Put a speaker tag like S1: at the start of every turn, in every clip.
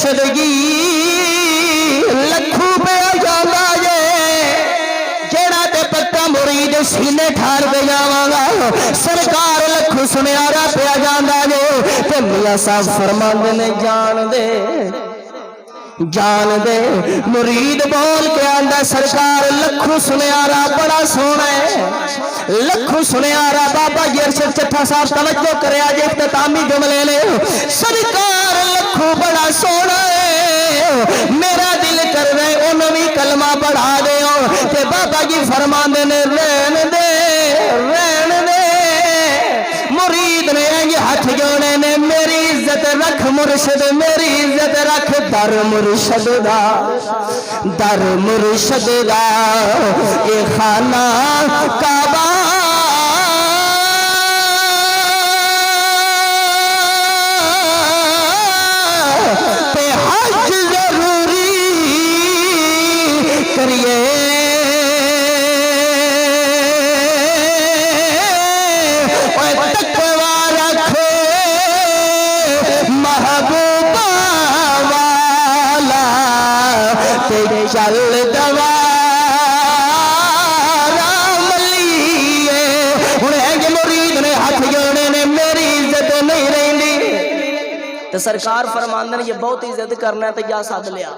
S1: مرشدگی لکھوں پہ جانا جے جیڑا تے پکا مرید سینے ٹھار پہ جاواں سرکار لکھوں سنیارا پہ جانا جے تے میاں صاحب فرماندے نے جان دے مرید بول کے آندا سرکار لکھوں سنیارا بڑا سونا ہے لکھوں سنیارا بابا جرشد چٹھا صاحب توجہ کرے آج اختتامی جملے لے سرکار لکھوں بڑا سونا ہے میرا دل کر رہے انہوں بھی کلمہ پڑھا دے کہ بابا جی فرماندے نے رہن دے مرید نے یہ ہاتھ جوڑے نے میری عزت رکھ مرشد میری عزت رکھ در مرشد دا اے خانہ کعبہ پہ حج ضروری کریے چل دوارا ملیے انہیں مرید نے ہاتھ جوڑے نے میری عزت نہیں رہی تو سرکار فرماندے نے یہ بہت عزت کرنا ہے تو جا ساتھ لیا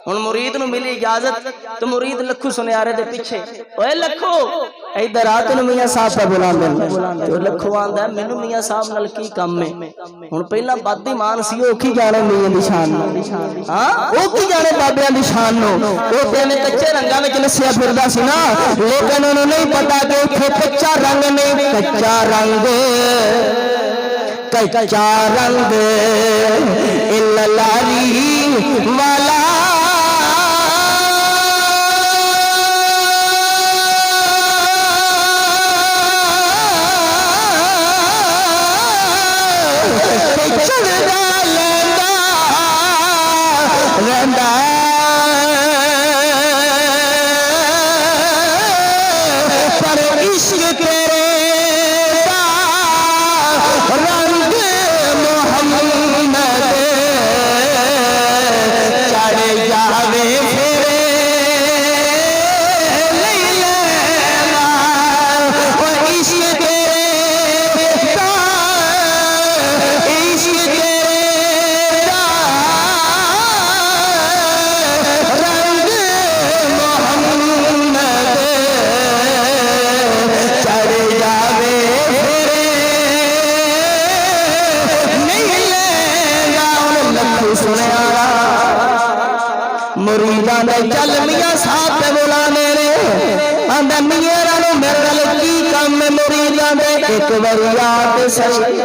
S1: ان مرید نو ملی اجازت تو مرید لکھو سنیارے دے پیچھے اوے لکھو ادھر آ تینوں میاں صاحب پہ بلاندے تو لکھو آندا ہے مینوں میاں صاحب نال کی کم ہے ہن پہلا بد ایمان سی او کی جانے میاں دی شان ہاں او کی جانے بابیاں دی شان نو او تے نے کچے رنگاں وچ نسیا پھردا سی نا لیکن انہوں نہیں پتا کہ اوتھے کچا رنگ نہیں کچا رنگ لاری والا مریدان چل میاں صاحب پہ بلانے رہے آندہ میرا نو میرا لکی کام میں مریدان ایک بری آتے صحیح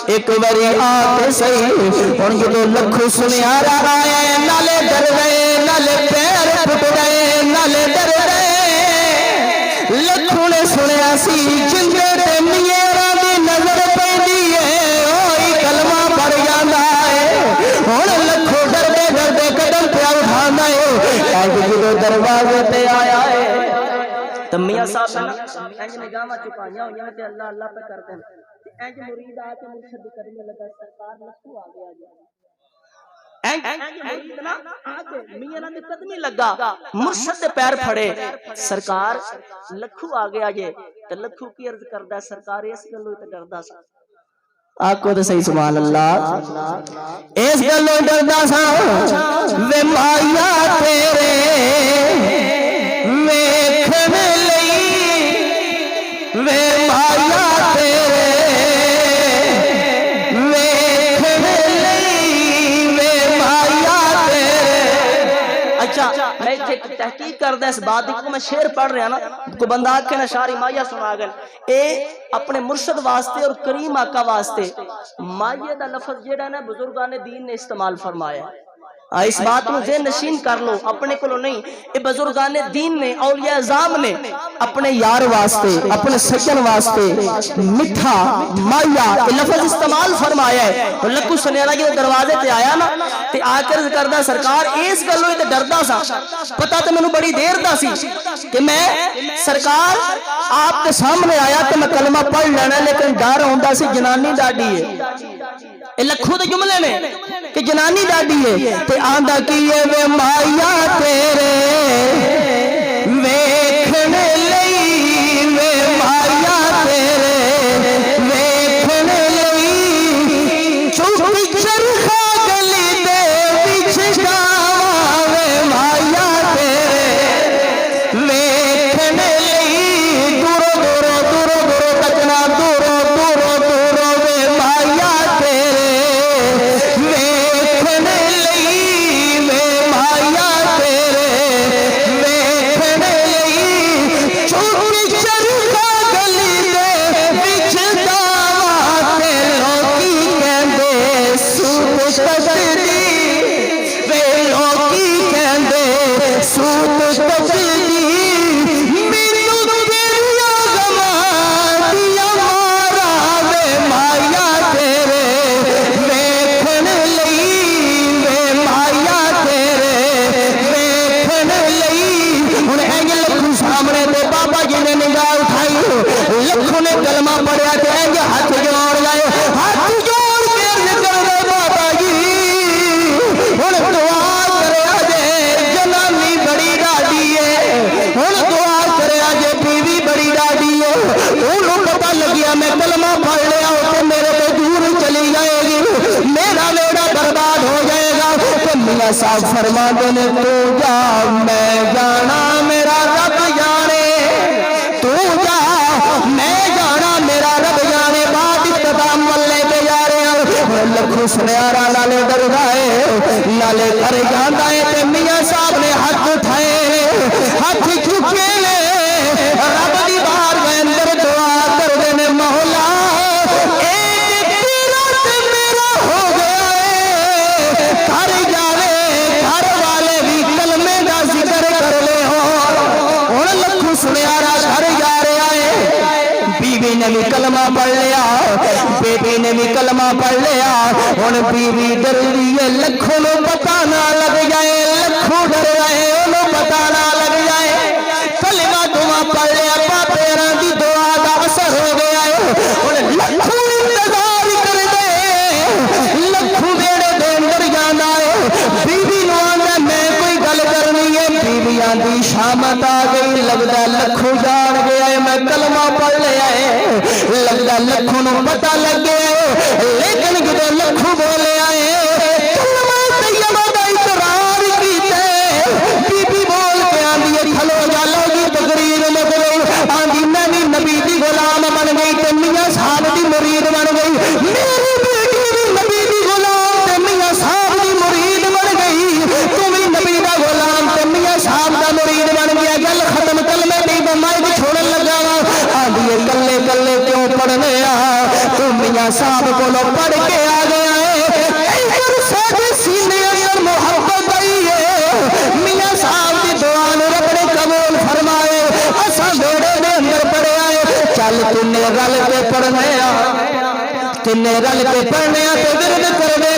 S1: ایک بری آتے صحیح اور یہ دو لکھو سنیارا آئے نالے در گئے نالے پیر پھٹ گئے نالے در گئے لکھو نے سنیا سی جنگے تے میرا دی نظر پہ دیئے اوہی کلمہ پڑ جاندہ ہے اور لکھو ڈر دے قدم پہ اٹھانا ہے کہ جو دروازے پہ آیا ہے تو میاں صاحب نے اینج نگاہ چکایا ہوئی ہیں کہ اللہ اللہ پہ کرتے ہیں اینج مرید آ کے مرشد کرنے لگا سرکار لکھو آگے آ گیا اینج مرید نا آگے میاں نے قدمی لگا مرشد پیر پھڑے سرکار لکھو آگے آجے تو لکھو کی عرض کردہ سرکار اس گلو تے ڈردا سا آکو تو صحیح سبحان اللہ اس گلو ڈردا سا وے مایا تیرے ویکھن لئی وے مایا تیرے ویکھن لئی وے مایا تیرے اچھا میں تحقیق کر دیں اس بات کو میں شعر پڑھ رہا نا کو بندہ آکھے نا شاعری مایا سنا گل اے اپنے مرشد واسطے اور کریم آقا واسطے مائیے دا لفظ جیڑا نا بزرگان دین نے استعمال فرمایا ہے اس بات کو ذہن نشین کر لو اپنے کو نہیں اے بزرگان دین نے اولیاء اعظام نے اپنے یار واسطے اپنے سجن واسطے مٹھا مایا یہ لفظ استعمال فرمایا ہے اور لکھو سنیرا کے دروازے تے آیا نا تے آ کر کردہ سرکار اس گلوں تے ڈردا سا پتہ تے مینوں بڑی دیر دا سی کہ میں سرکار آپ کے سامنے آیا تے میں کلمہ پڑھ لینا لیکن ڈر ہوندا سی جنانی ڈاڈی ہے اے لکھو دے جملے نے کہ تے جنانی ڈاڈی ہے تے آندا کی ہے وے مایا تیرے ویکھن لئی وے مایا تیرے ویکھن لئی چوک چرخا گلی دے وچ جاواں وے مایا تیرے ویکھن لئی دورو دورو دورو دورو تکنا دورو دورو دورو وے مایا تیرے ویکھن لئی وے مایا تیرے ویکھن لئی چوک چرخا گلی دے وچ جاواں تے لوکی کہندے سوت تجدی وے لوکی کہندے سوت تجدی مینوں تیریاں غماں دیاں ماراں وے مایا تیرے ویکھن لئی وے مایا تیرے ویکھن لئی ہن انج لکھوں سامنے تے بابا جی نے نگاہ اٹھائی لکھوں نے کلمہ پڑھیا تے انج ہاتھ جوڑ لائے ہاتھ جوڑ کے عرض کر دے بابا جی ہن دعا کریا جے جنانی بڑی ڈاڈی ہے ہن دعا کریا جے بیوی بڑی ڈاڈی ہے اونوں پتہ لگیا میں کلمہ پڑھ لیا تے میرے تے دور چلی جائے گی میرا بیڑا برباد ہو جائے گا تے میاں صاحب فرماندے نے تو جا میں جانا میرا رب جانے تو جا میں جانا میرا رب جانے بعد اختتام والے پہ جا رہے ہیں لکھو سنیارا نالے درگاہ نالے کر جاندہ ہے تے میاں صاحب نے ہاتھ اٹھائے ہاتھ چکے رب دی بار میں اندر دعا کر دینے مولا ایک تیرا تے میرا ہو گیا ہے گھر جاوے گھر والے بھی کلمے دا ذکر کر لے ہو ان لکھو سنیارا گھر جا رہا ہے بیوی نے بھی کلمہ پڑھ لیا بیٹی نے بھی کلمہ پڑھ لیا ان بیوی ڈر رہی ہے لکھوں نو پتہ نہ لگ جائے لکھوں ڈر رہے انہوں پتہ نہ لگ جائے کلمہ دعا پڑھ لیا پاپیراں دی دعا دا اثر ہو گیا ہے ان لکھوں انتظار کر دے لکھوں بیڑے دے اندر جانا ہے بیوی نو آنا میں کوئی گل کرنی ہے بیویاں دی شامت آ گئی لگدا لکھوں جان گیا ہے میں کلمہ پڑھ لیا ہے لگدا لکھوں نو پتہ لگ گیا ہے لیکن جدو لکھوں بولے آئے کلمہ طیبہ دا اقرار کیتے بی بی بول کے آندی ہے کھلو جا لو جی تقریر لگ گئی آندی میں بھی نبی دی غلام بن گئی تے میاں صاحب دی مرید بن گئی میری بیٹی بھی نبی دی غلام تے میاں صاحب دی مرید بن گئی تو بھی نبی دا غلام تے میاں صاحب دا مرید بن گیا گل ختم کلمے دی بمائے چھوڑن لگا آندی ہے کلے کلے کیوں پڑھنے تو میاں صاحب کو لو پڑھ کے آ گیا ہے ایسر ساڑھے سینے اندر محبت آئی ہے میاں صاحب کی دعا نے رب نے قبول فرمائے اساں بیڑے دے اندر پڑھے آئے چل تنے رل کے پڑھنے تنے رل کے پڑھنے تو ورد کر دے